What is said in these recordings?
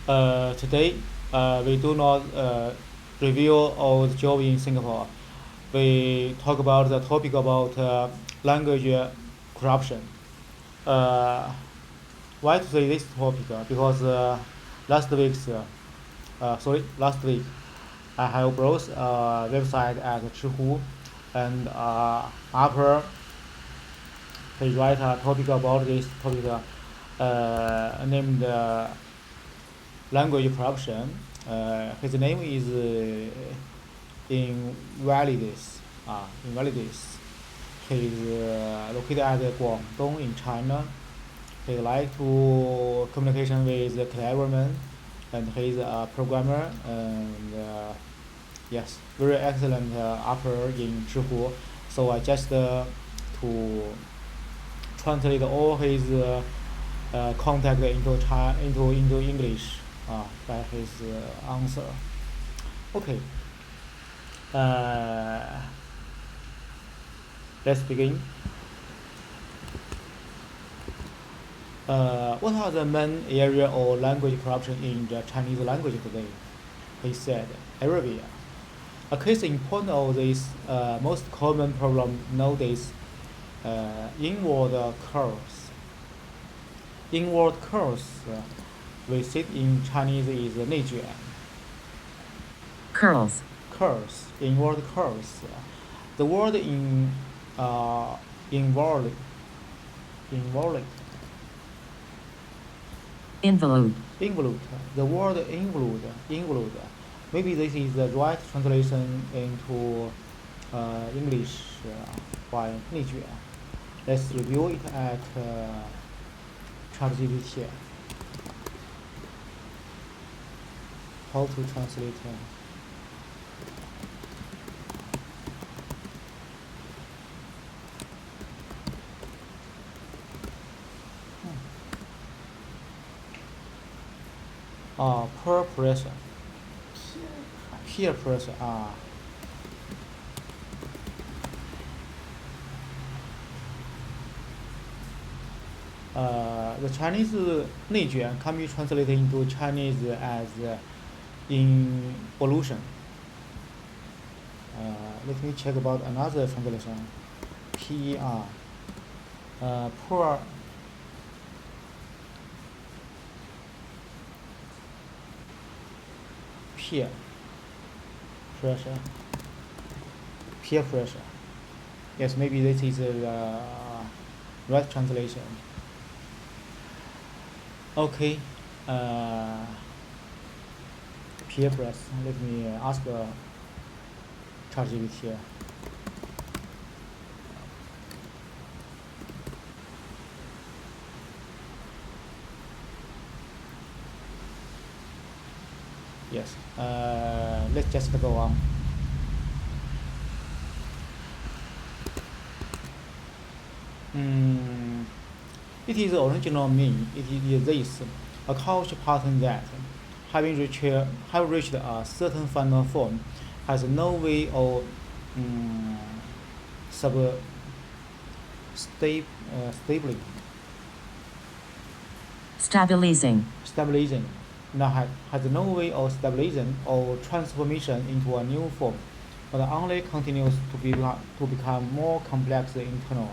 Today, we do not review all the job in Singapore. We talk about the topic about language corruption. Uh, why to say this topic? Because last week, I have browsed a website at Chihu, and after he write a topic about this topic named language corruption. His name is Invalides. Invalides. He is located at Guangdong in China. He like to communication with the cleverman, and he is a programmer. And yes, very excellent upper in Zhihu. So I just to translate all his contact into English by his answer. Okay, uh, let's begin. What are the main area of language corruption in the Chinese language today? He said, Arabia. A case in point of this most common problem nowadays, inward curves. Inward curves we said in Chinese is 内卷. curls, Curves, inward curves. The word in involute, involute, involute, involute. The word involute. Maybe this is the right translation into English by 内卷. Let's review it at ChatGPT. How to translate? Peer pressure. Peer pressure. The Chinese 内卷 can be translated into Chinese as involution. Let me check about another translation. PER. Poor. Peer pressure. Peer pressure. Yes, maybe this is the right translation. Okay. Peer press. Let me ask ChatGPT. Yes. Let's just go on. It is original mean. It is this: a couch pattern that, having reached a certain final form, has no way of sub stabilizing. Stabilizing. Now has no way of stabilizing or transformation into a new form, but only continues to become more complex internal.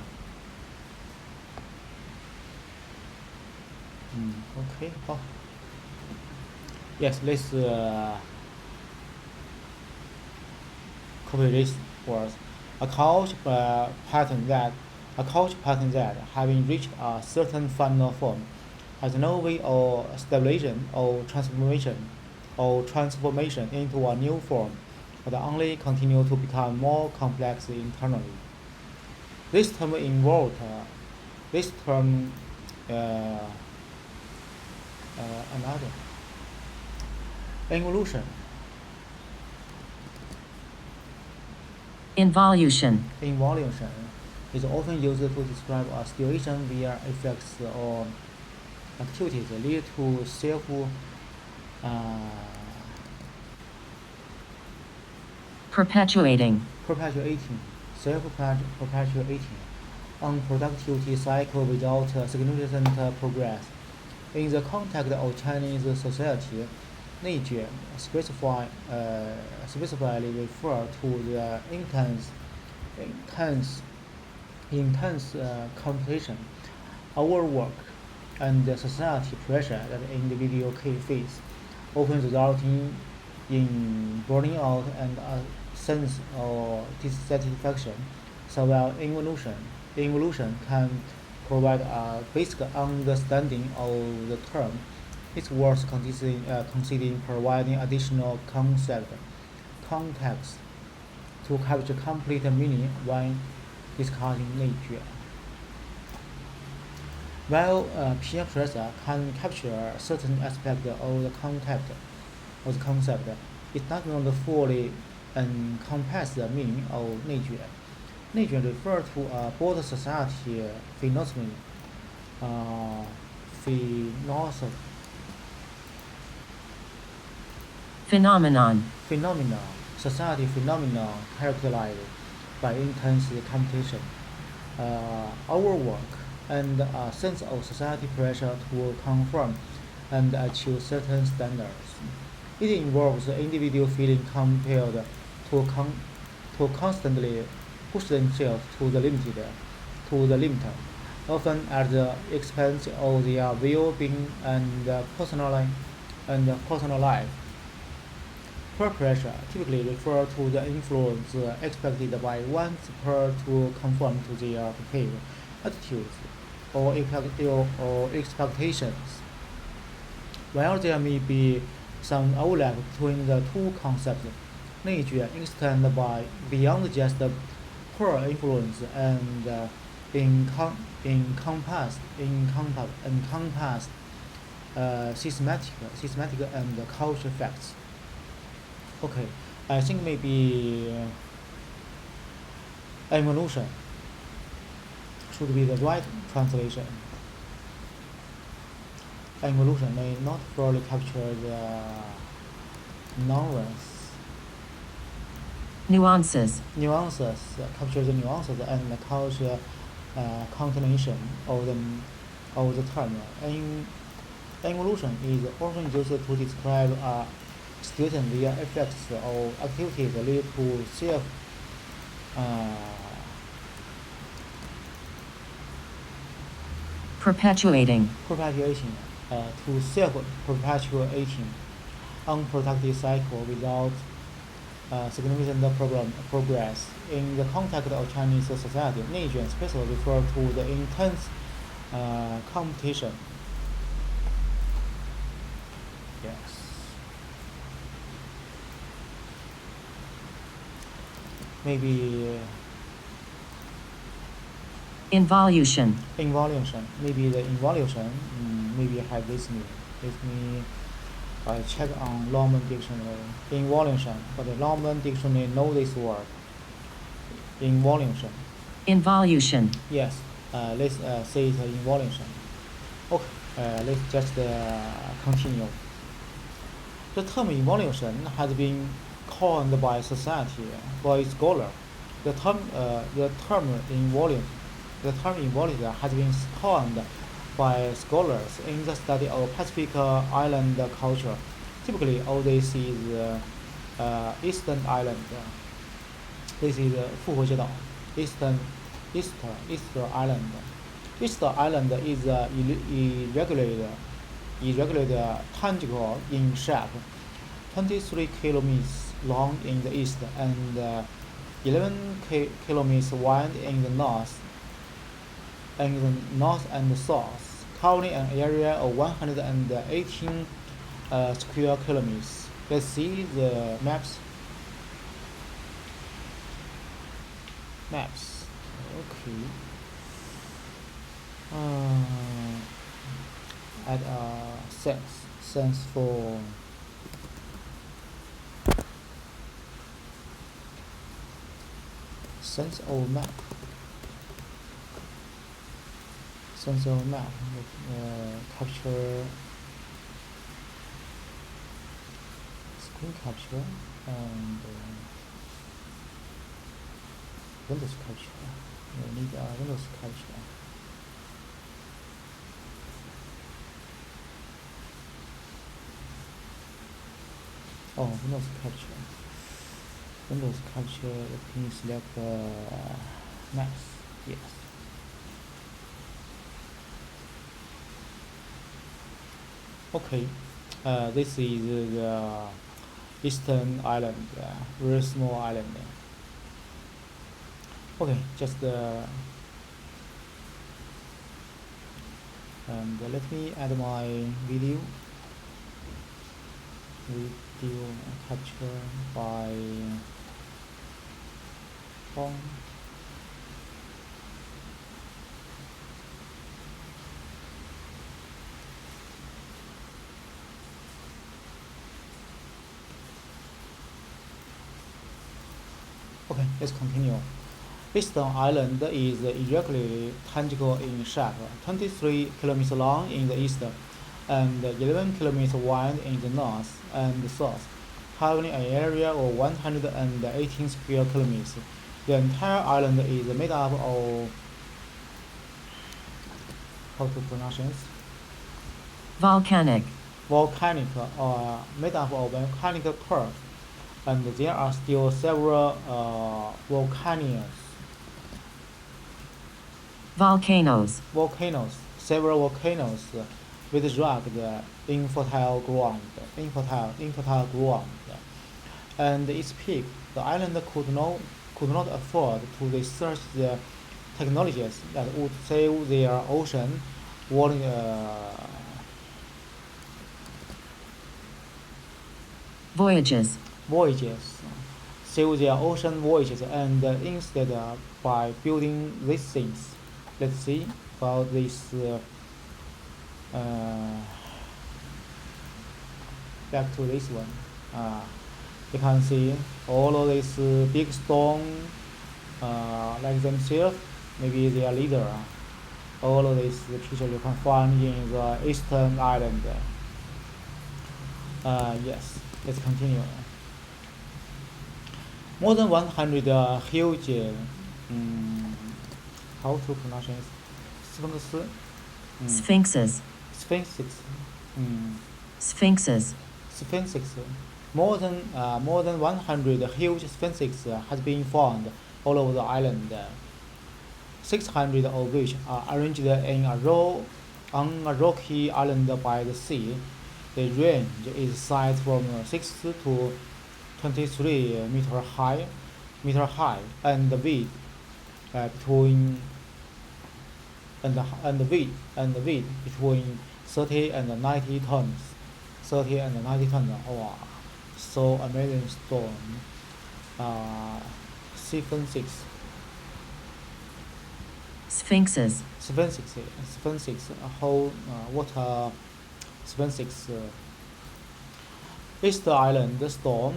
Okay. Oh. Yes, let's copy this word. A couch pattern that having reached a certain final form has no way of stabilization or transformation into a new form, but only continue to become more complex internally. This term involved this term another involution. involution, Involution is often used to describe a situation where effects or activities lead to self perpetuating, self-perpetuating unproductivity cycle without significant progress. In the context of Chinese society, 内卷 specifically refer to the intense, competition, overwork, and the society pressure that individual face, often resulting in burning out and a sense of dissatisfaction. So while evolution can provide a basic understanding of the term, it's worth considering providing additional context to capture complete meaning when discussing nature. While peer pressure can capture certain aspects of the concept, it does not fully encompass the meaning of nature. Nature refers to a broad society philosophy, uh, philosophy Phenomenon. phenomena, society phenomena characterized by intense competition, overwork, and a sense of society pressure to conform and achieve certain standards. It involves the individual feeling compelled to constantly push themselves to the limit, often at the expense of their well-being and personal life. Peer pressure typically refers to the influence expected by one's peer to conform to their behavior, attitudes, or expectations. While there may be some overlap between the two concepts, nature extends beyond just the peer influence and encompass systematic and cultural facts. Okay, I think maybe evolution should be the right translation. Evolution may not fully capture the nuance, Nuances. capture the nuances and the cultural connotation of the term. Evolution is often used to describe student their effects or activities lead to self uh, Perpetuating. perpetuation to self-perpetuating unprotected cycle without significant progress. In the context of Chinese society, nature especially refer to the intense competition. Yes. Maybe Involution. involution. Maybe the involution. Maybe have this me. Let me check on Longman dictionary. Involution. But the Longman dictionary know this word. Involution. Involution. Yes. Let's say it involution. Okay. Let's just continue. The term evolution has been coined by society by scholar. The term involution has been coined by scholars in the study of Pacific island culture. Typically, all this is Eastern Island. This is 复活节岛 Eastern Easter Island. Easter Island is irregular tangible in shape, 23 kilometers long in the east and 11 kilometers wide in the north and south, covering an area of 118 square kilometers. Let's see the maps. Okay. Add a sense for sense of map. Sense of map. Capture screen capture and Windows capture. We need Windows capture. Oh, Windows capture. Windows capture. Let me select max. Yes. Okay. This is the eastern island, very small island. Okay, just and let me add my video capture by phone. Okay, let's continue. Eastern Island is irregularly tangible in shape, 23 kilometers long in the east and 11 kilometers wide in the north and south, having an area of 118 square kilometers. The entire island is made up of how to pronounce it? Volcanic. Volcanic or made up of volcanic tuff, and there are still several volcanoes. Several volcanoes with rugged, infertile ground, and its peak. The island could not afford to research the technologies that would save their ocean Voyages. Save their ocean voyages, and instead by building these things. Let's see about this. Back to this one. You can see all of these big stone, like themselves, maybe their leader. All of these pictures you can find in the eastern island. Yes, let's continue. More than 100 huge, how to pronounce it? Sphinxes. Sphinxes. More than 100 huge sphinxes has been found all over the island. 600 of which are arranged in a row on a rocky island by the sea. The range is size from 6 to 23 meter high, and the weight between between 30 and 90 tons. Oh, so amazing stone. Sphinxes. A whole water sphinxes. East Island stone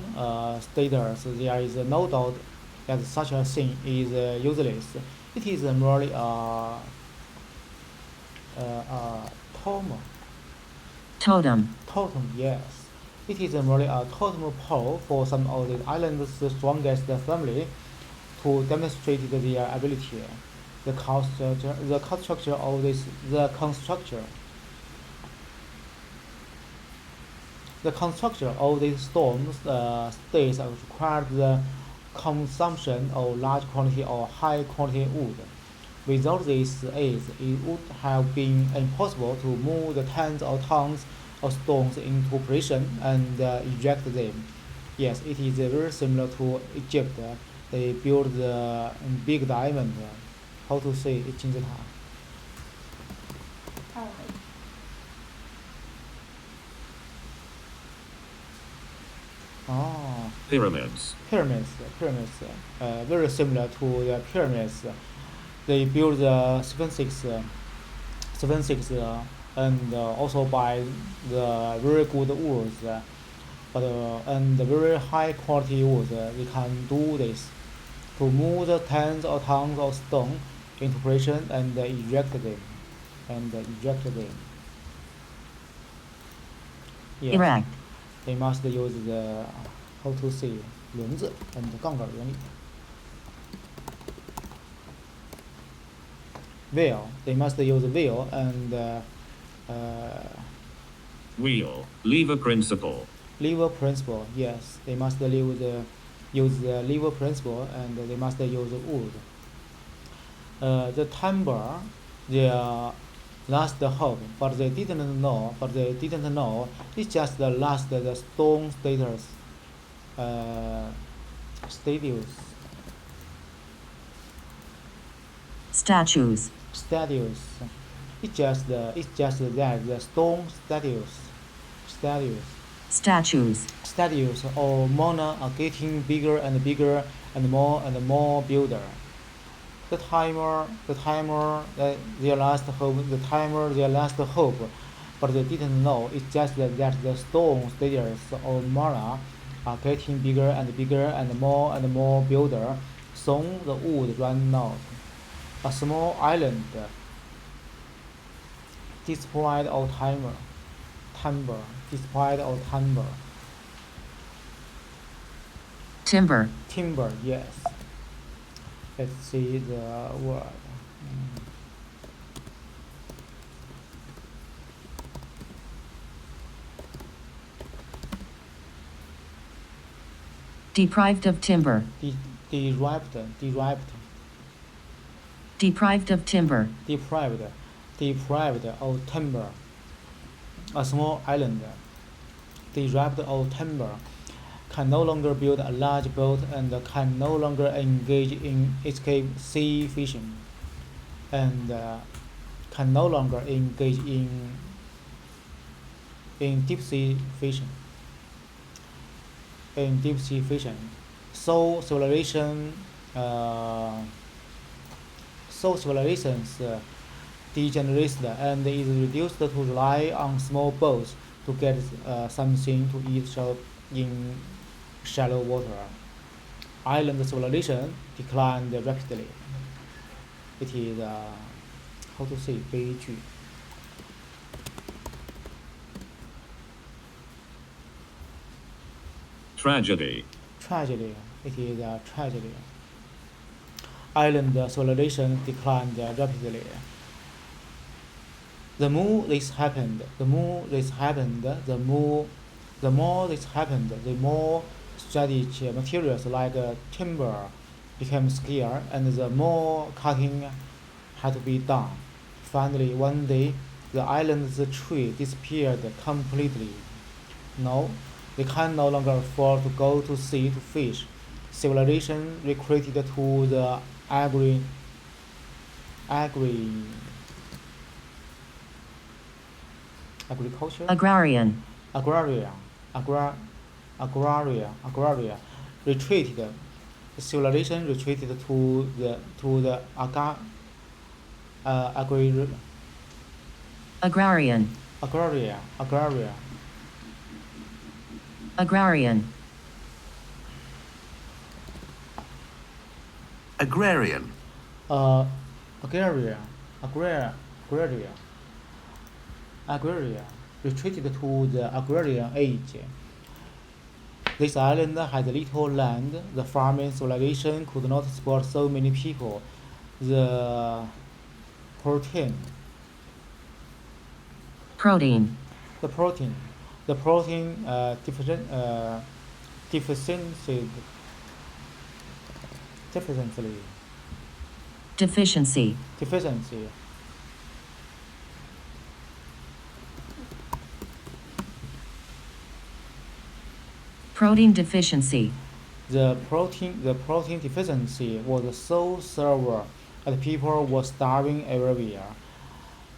states there is no doubt that such a thing is useless. It is merely a Totem. Yes. It is merely a totem pole for some of the island's strongest family to demonstrate their ability. The construction of this stone states required the consumption of large quantity of high quality wood. Without this aid, it would have been impossible to move the tens of tons of stones into position and eject them. Yes, it is very similar to Egypt. They built the big diamond. How to say 金字塔？Oh. Pyramids. Very similar to the pyramids. They built the sphinxes, and also by the very good woods, and the very high quality woods. They can do this to move the tens of tons of stone into position and eject them. Yes. Erect. They must use the how to say 轮子 and 杠杆原理。Wheel. They must use wheel and Wheel, lever principle. lever principle. Yes, they must use the lever principle, and they must use wood. The timber, their last hope, but they didn't know. It's just the stone uh, statues. Statues. Statues. It's just that the stone Statues. statues or Mona are getting bigger and bigger and more builder. Their last hope, but they didn't know. It's just that the stone statues or Mona are getting bigger and more builder. Soon the wood ran out. A small island despite all Timber. timber, yes. Let's see the word. Deprived of timber. Derived, Deprived of timber. deprived of timber. A small island, deprived of timber, can no longer build a large boat and can no longer engage in escape sea fishing, and can no longer engage in deep sea fishing. So uh, civilizations degenerates and is reduced to rely on small boats to get something to eat in shallow water. Island civilization declined rapidly. It is how to say 悲剧 Tragedy. tragedy. It is a tragedy. Island civilization declined rapidly. The more this happened, the more strategic materials like timber became scarce, and the more cutting had to be done. Finally, one day, the island's tree disappeared completely. No, they can no longer afford to go to sea to fish. Civilization retreated to the agri agriculture Agrarian. agraria agra, agraria retreated. The civilization retreated to the agri, Agrarian. agraria Agrarian. Agrarian. agraria agraria retreated to the agrarian age. This island had little land. The farming civilization could not support so many people. The protein, Protein. the protein, the protein deficiency, Deficiency. deficiency. Protein deficiency. The protein deficiency was so severe that people were starving everywhere.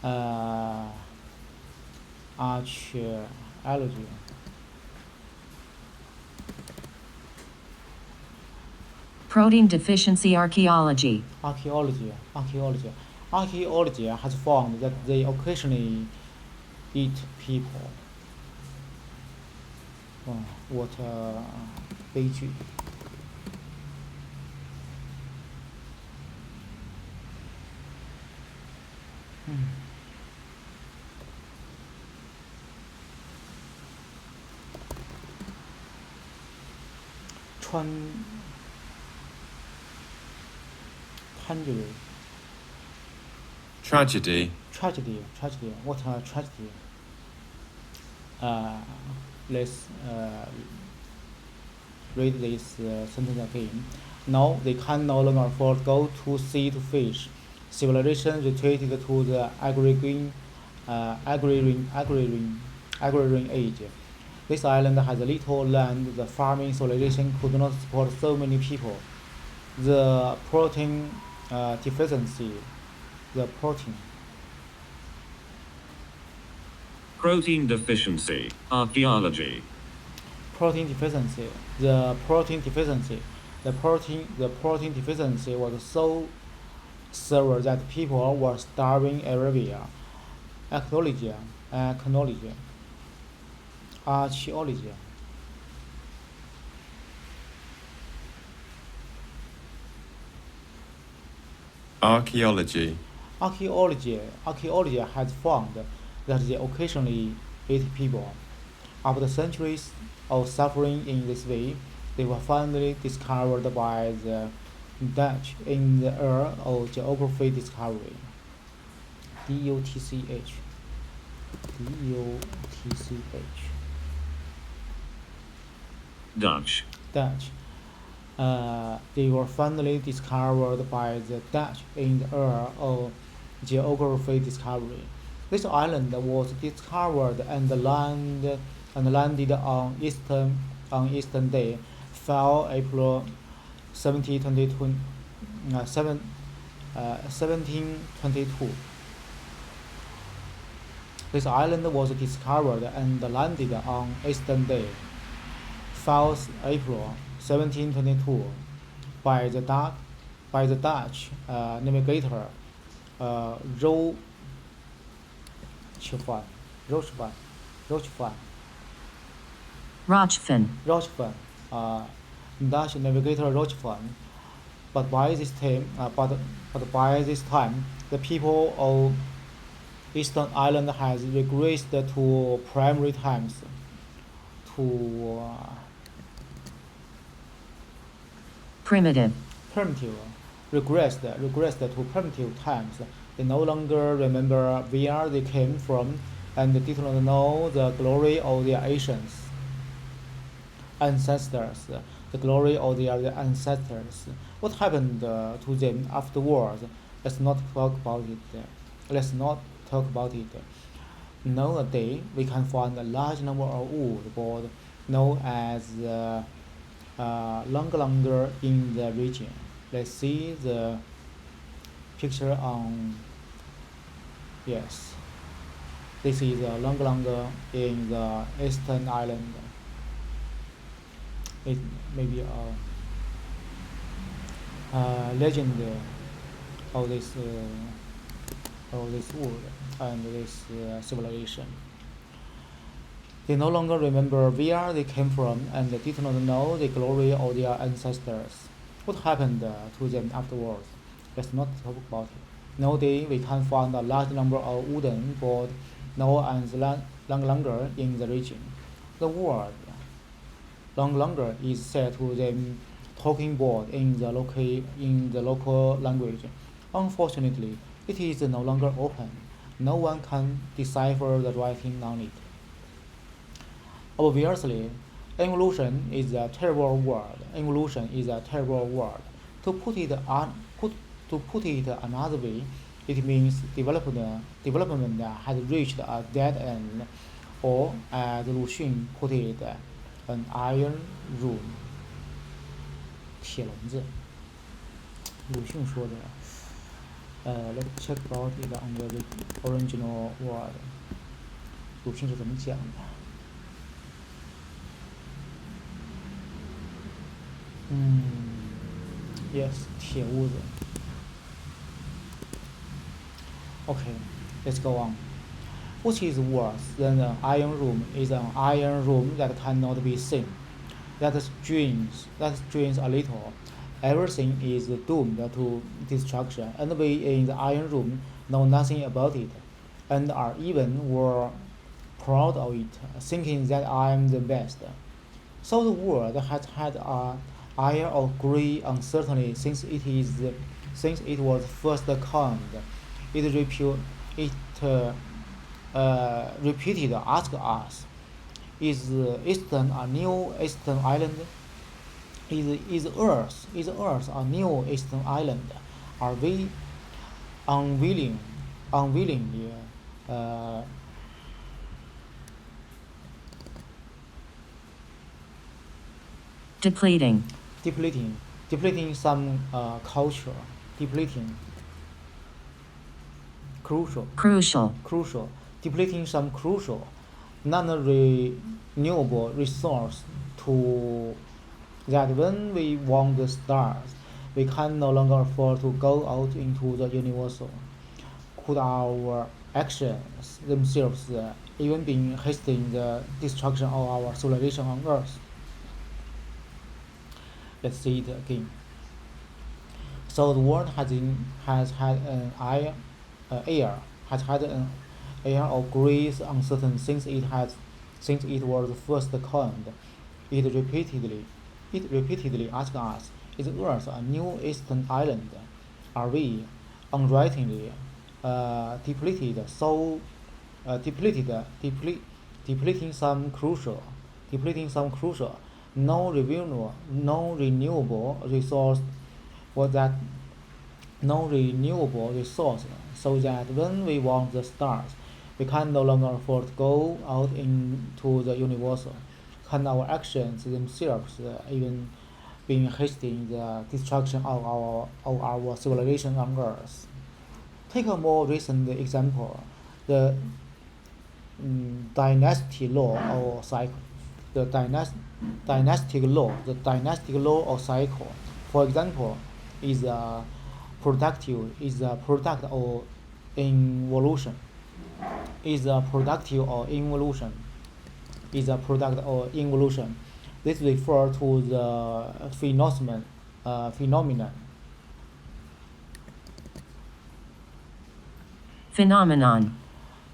Uh, Archaeology. Protein deficiency archaeology. Archaeology has found that they occasionally eat people. What a 悲剧。Tragedy. Tragedy. What a tragedy. Let's read this sentence again. Now they can no longer afford go to sea to fish. Civilization retreated to the agrarian age. This island has little land. The farming civilization could not support so many people. The protein deficiency. The protein. Protein deficiency. Archaeology. Protein deficiency. The protein deficiency. The protein deficiency was so severe that people were starving everywhere. Archaeology. Archaeology. Archaeology. Archaeology. Archaeology has found that they occasionally eat people. After centuries of suffering in this way, they were finally discovered by the Dutch in the era of geography discovery. DUTCH. DUTCH. Dutch. Dutch. They were finally discovered by the Dutch in the era of geography discovery. This island was discovered and landed on Eastern Day, 5 April 1722. This island was discovered and landed on Eastern Day, 5 April 1722, by the Dutch navigator Rochefort. Rochefort. Dutch navigator Rochefort. But by this time, the people of Eastern Island has regressed to primary times. Primitive. Regressed to primitive times. They no longer remember where they came from and did not know the glory of their ancestors. The glory of their ancestors. What happened to them afterwards? Let's not talk about it. Nowadays, we can find a large number of wood board known as longer in the region. Let's see the picture on. Yes, this is longer in the Eastern Island. It may be a legend of this wood and this civilization. They no longer remember where they came from and did not know the glory of their ancestors. What happened to them afterwards? Let's not talk about it. Nowadays, we can find a large number of wooden board known as longer in the region. The word longer is said to them talking board in the local language. Unfortunately, it is no longer open. No one can decipher the writing on it. Obviously, evolution is a terrible word. To put it another way, it means development has reached a dead end, or as Lu Xun put it, an iron room. 铁笼子。鲁迅说的。Let's check about it under the original word. 鲁迅是怎么讲的？Yes, 铁屋子。Okay, let's go on. What is worse than an iron room is an iron room that cannot be seen. That strains a little. Everything is doomed to destruction, and we in the iron room know nothing about it, and are even more proud of it, thinking that I am the best. So the world has had an air of great uncertainty since it was first coined. It repeated asked us, Is Eastern a new Eastern island? Is Earth a new Eastern island? Are we unwillingly uh, depleting, depleting some culture, depleting crucial, depleting some crucial non-renewable resource to that when we want the stars, we can no longer afford to go out into the universal. Could our actions themselves even be hastening the destruction of our civilization on Earth? Let's see it again. So the world has had an air has had an air of great uncertainty since it was first coined. It repeatedly asked us, is Earth a new eastern island? Are we unwittingly depleting some crucial non-renewable resource for that non-renewable resource so that when we want the stars, we can no longer afford to go out into the universal. Can our actions themselves even be hastening the destruction of our civilization on Earth? Take a more recent example, the dynasty law or cycle. The dynastic law or cycle, for example, is a product of involution. Is a productive or involution. Is a product of involution. This refers to the phenomenon.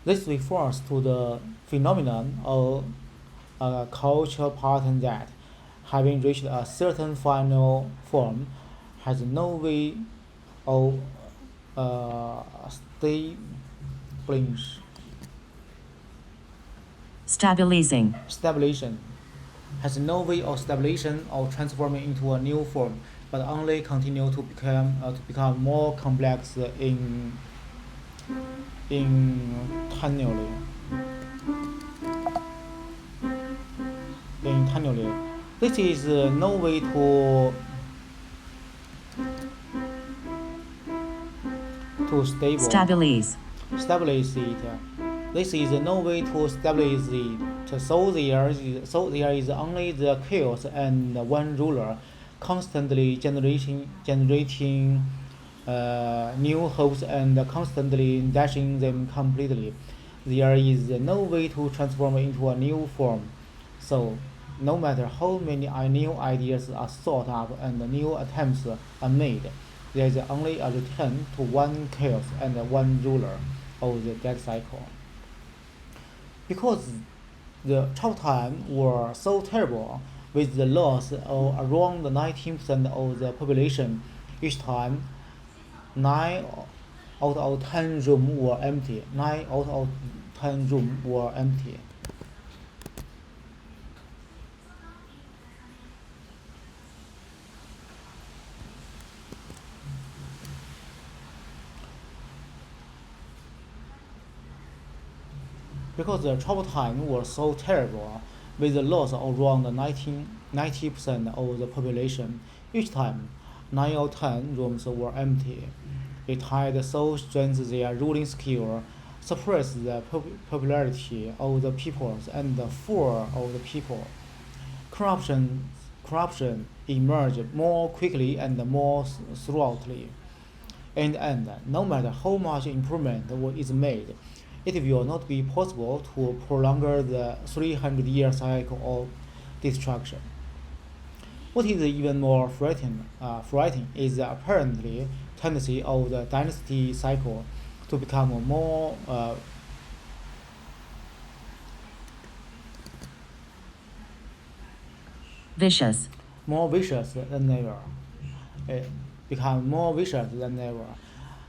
This refers to the phenomenon of a cultural pattern that, having reached a certain final form, has no way of stabilization, has no way of stabilization or transforming into a new form, but only continue to become more complex internally. This is no way to stabilize it. This is no way to stabilize it. So there is only the chaos and one ruler, constantly generating new hopes and constantly dashing them completely. There is no way to transform into a new form. So, no matter how many new ideas are thought up and new attempts are made, there is only a return to one chaos and one ruler of the death cycle. Because the travel time were so terrible, with the loss of around 19% of the population each time, 9 out of 10 rooms were empty. 9 out of 10 rooms were empty. Because the travel time was so terrible, with the loss of around 90% of the population each time, 9 out of 10 rooms were empty. It had so strengthened their ruling skill, suppressed the popularity of the peoples and the fear of the people. Corruption emerged more quickly and more thoroughly. In the end, no matter how much improvement is made, it will not be possible to prolong the 300-year cycle of destruction. What is even more frightening is the apparently tendency of the dynasty cycle to become more vicious than ever. Become more vicious than ever.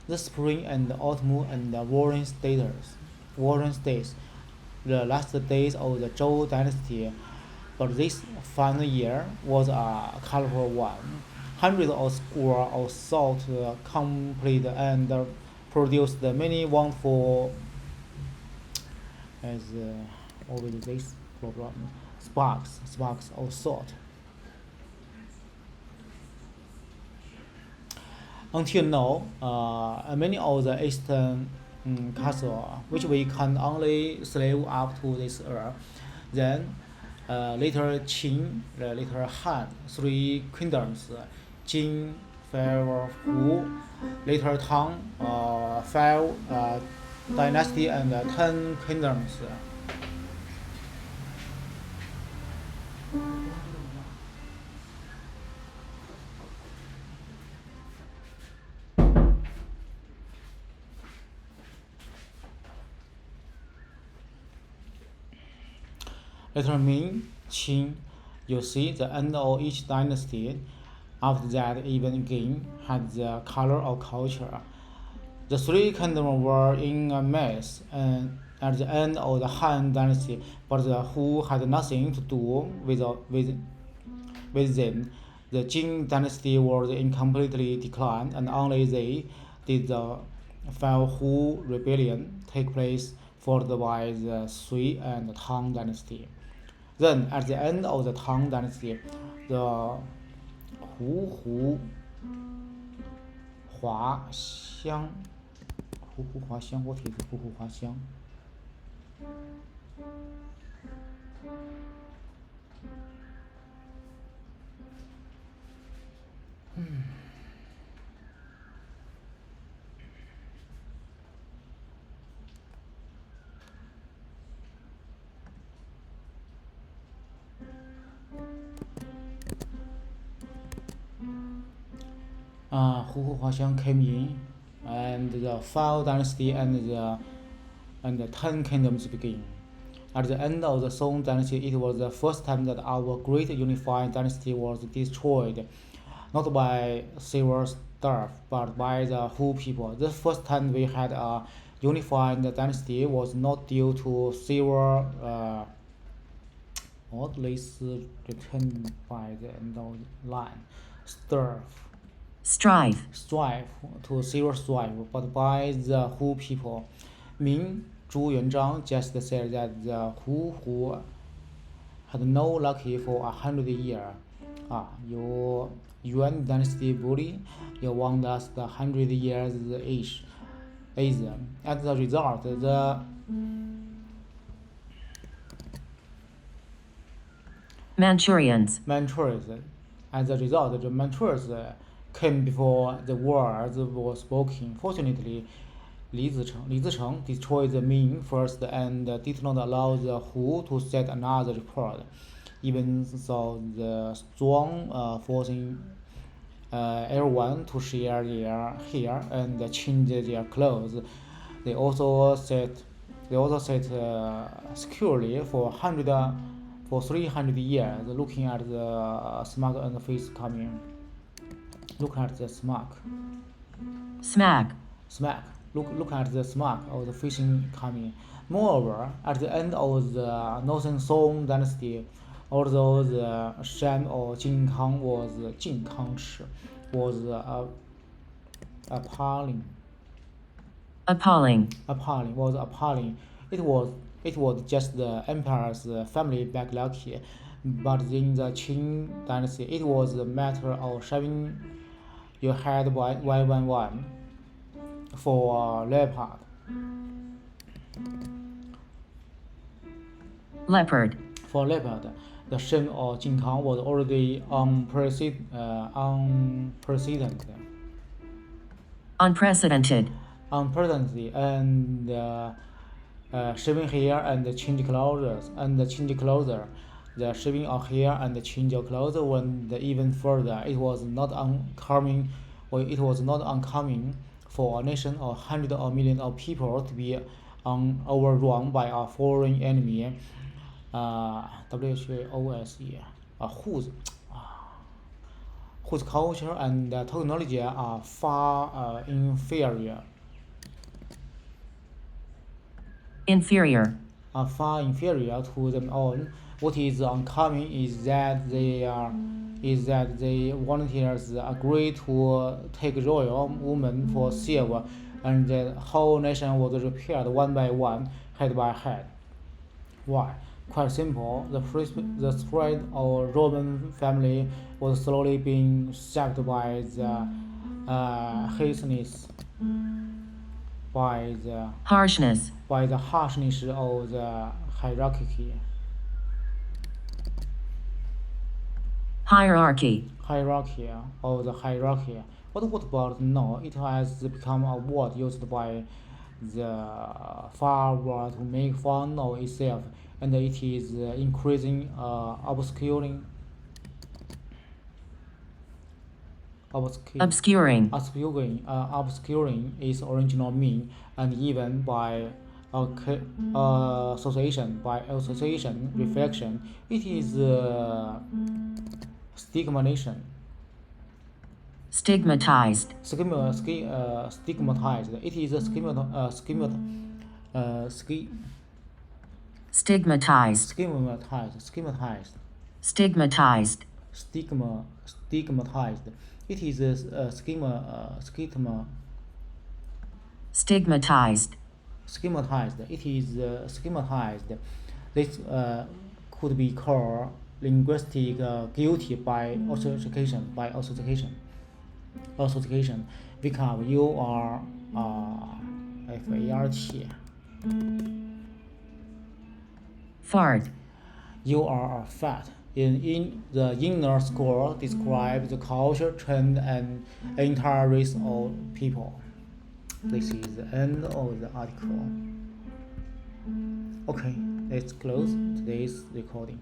The spring and the autumn and the warring states the last days of the Zhou dynasty, but this final year was a colorful one. Hundreds of scores of salt complete and produced many wonderful, as always this problem, sparks of salt. Until now, many of the eastern castles, which we can only slave up to this era, then later Qin, later Han, three kingdoms, Jin, fell Hu, later Tang, five dynasty and 10 kingdoms. Later Ming, Qin, you see the end of each dynasty. After that, even again had the color of culture. The three kingdoms were in a mess and at the end of the Han dynasty, but the Hu had nothing to do with them. The Jin dynasty was in completely decline, and only they did the Fell Hu rebellion take place, followed by the Sui and Tang dynasty. Then, at the end of the Tang dynasty, the Hu Hua Xiang. What is Hu Hua Xiang? Hu Huaxiang came in, and the Fao dynasty and the 10 kingdoms began. At the end of the Song dynasty, it was the first time that our great unified dynasty was destroyed, not by silver stuff, but by the Hu people. The first time we had a unified dynasty was not due to silver, what is written by the end of the line, strife to silver strife, but by the Hu people. Ming Zhu Yuanzhang just said that the Hu had no lucky for 100 years. Your Yuan dynasty bully, you won't last 100 years each. As the result, the Manchurians. As a result, the Manchurians came before the words were spoken. Fortunately, Li Zicheng destroyed the Ming first and did not allow the Hu to set another record. Even though the Zhuang forcing everyone to share their hair and change their clothes, they also set securely for 300 years, looking at the smoke and the face coming. Look at the smoke. Smack. Look at the smoke of the fishing coming. Moreover, at the end of the Northern Song dynasty, although the sham of Jin Kang was appalling. It was just the emperor's family back lucky, but in the Qing dynasty, it was a matter of shaving your head one by one for leopard. For leopard, the shame of Jin Kang was already unprecedented, and shaving hair and change clothes, the shaving of hair and change of clothes went even further. It was not uncommon for a nation of hundreds of millions of people to be overrun by a foreign enemy. Whose culture and technology are far inferior. are far inferior to them own. What is uncommon is that the volunteers agree to take royal women for silver, and the whole nation was repaired one by one, head by head. Why? Quite simple. The spread of Roman family was slowly being shaped by the harshness, by the harshness, harshness of the hierarchy. Hierarchy of the hierarchy. What about now? It has become a word used by the far world to make fun of itself, and it is increasing obscuring, obscuring its original meaning, and even by association, reflection, it is stigmatization. stigmatized, Stigmatized. It is a stigmatized. stigmatized, Stigmatized. stigmatized, Stigmatized. It is a stigmatized, schematized. It is schematized. This could be called linguistic guilty by association. Association. Because you are FART. fart, You are fat. In the inner score describes the culture, trend, and entire race of people. This is the end of the article. Okay, let's close today's recording.